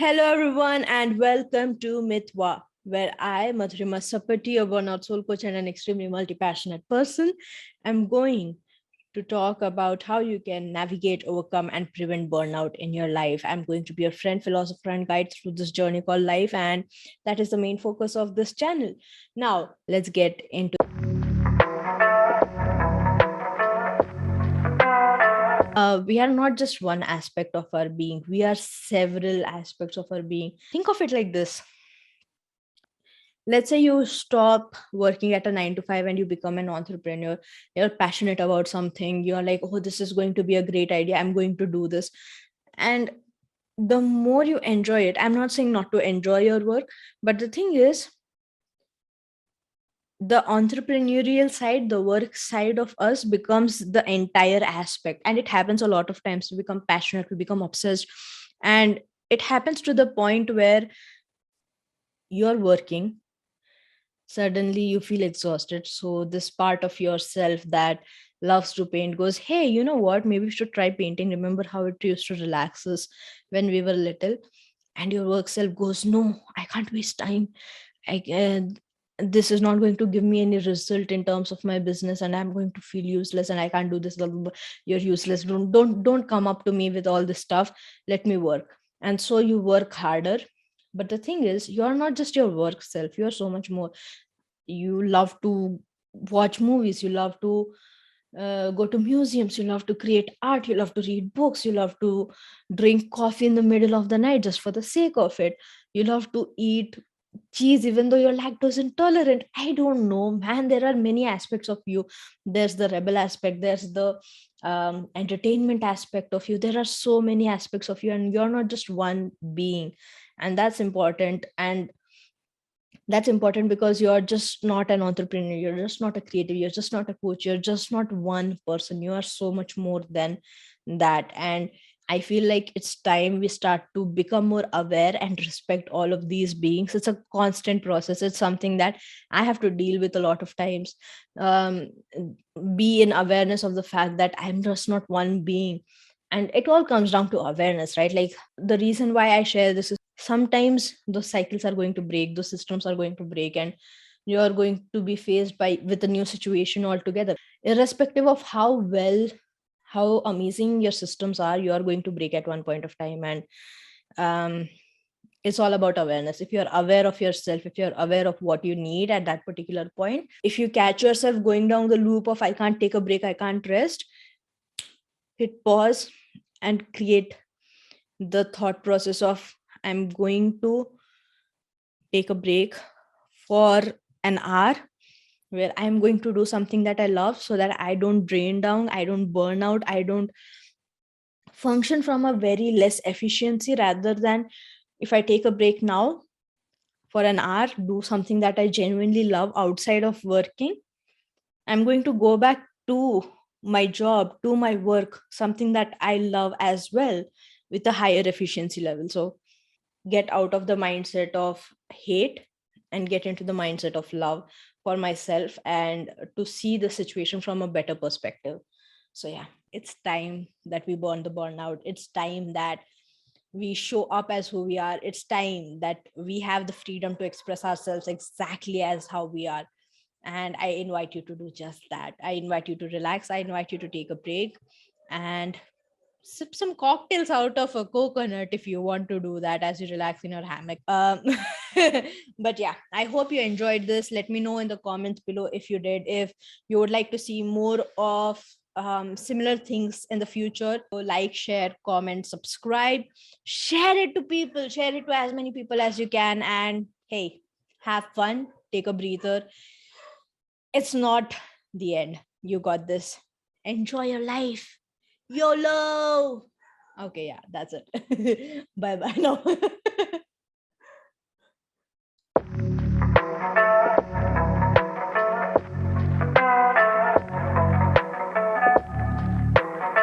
Hello, everyone, and welcome to Mitwa, where I, Madhurima Sapati, a burnout soul coach and an extremely multi-passionate person, am going to talk about how you can navigate, overcome, and prevent burnout in your life. I'm going to be your friend, philosopher, and guide through this journey called life, and that is the main focus of this channel. Now, let's get into we are not just one aspect of our being, we are several aspects of our being. Think of it like this. Let's say you stop working at a 9 to 5 and you become an entrepreneur. You're passionate about something. You're like, oh, this is going to be a great idea. I'm going to do this. And the more you enjoy it, I'm not saying not to enjoy your work, but the thing is, the entrepreneurial side, the work side of us becomes the entire aspect. And it happens a lot of times. We become passionate, we become obsessed. And it happens to the point where you're working, suddenly you feel exhausted. So this part of yourself that loves to paint goes, hey, you know what, maybe we should try painting. Remember how it used to relax us when we were little? And your work self goes, no, I can't waste time. I this is not going to give me any result in terms of my business, and I'm going to feel useless, and I can't do this, blah, blah, blah. You're useless, don't come up to me with all this stuff. Let me work. And so you work harder. But the thing is, you're not just your work self, you're so much more. You love to watch movies, you love to go to museums, you love to create art, you love to read books, you love to drink coffee in the middle of the night just for the sake of it. You love to eat cheese even though you're lactose intolerant. I don't know, man, there are many aspects of you. There's the rebel aspect, there's the entertainment aspect of you. There are so many aspects of you, and you're not just one being. And that's important. And that's important because you're just not an entrepreneur, you're just not a creative, you're just not a coach, you're just not one person. You are so much more than that. And I feel like it's time we start to become more aware and respect all of these beings. It's a constant process. It's something that I have to deal with a lot of times. um, be in awareness of the fact that I'm just not one being. And it all comes down to awareness, right? Like, the reason why I share this is sometimes those cycles are going to break, those systems are going to break, and you are going to be faced by with a new situation altogether. Irrespective of how well, how amazing your systems are, you are going to break at one point of time. And um, it's all about awareness. If you're aware of yourself, if you're aware of what you need at that particular point, if you catch yourself going down the loop of I can't take a break, I can't rest, hit pause and create the thought process of I'm going to take a break for an hour where I'm going to do something that I love, so that I don't drain down, I don't burn out, I don't function from a very less efficiency. Rather than, if I take a break now for an hour, do something that I genuinely love outside of working, I'm going to go back to my job, to my work, something that I love as well, with a higher efficiency level. So get out of the mindset of hate and get into the mindset of love for myself, and to see the situation from a better perspective. So yeah, it's time that we burn the burnout. It's time that we show up as who we are. It's time that we have the freedom to express ourselves exactly as how we are. And I invite you to do just that. I invite you to relax, I invite you to take a break and sip some cocktails out of a coconut if you want to do that as you relax in your hammock. But yeah, I hope you enjoyed this. Let me know in the comments below if you did, if you would like to see more of similar things in the future. So like, share, comment, subscribe, share it to people, share it to as many people as you can. And hey, have fun, take a breather. It's not the end. You got this. Enjoy your life. YOLO. Okay, yeah, that's it. Bye bye now.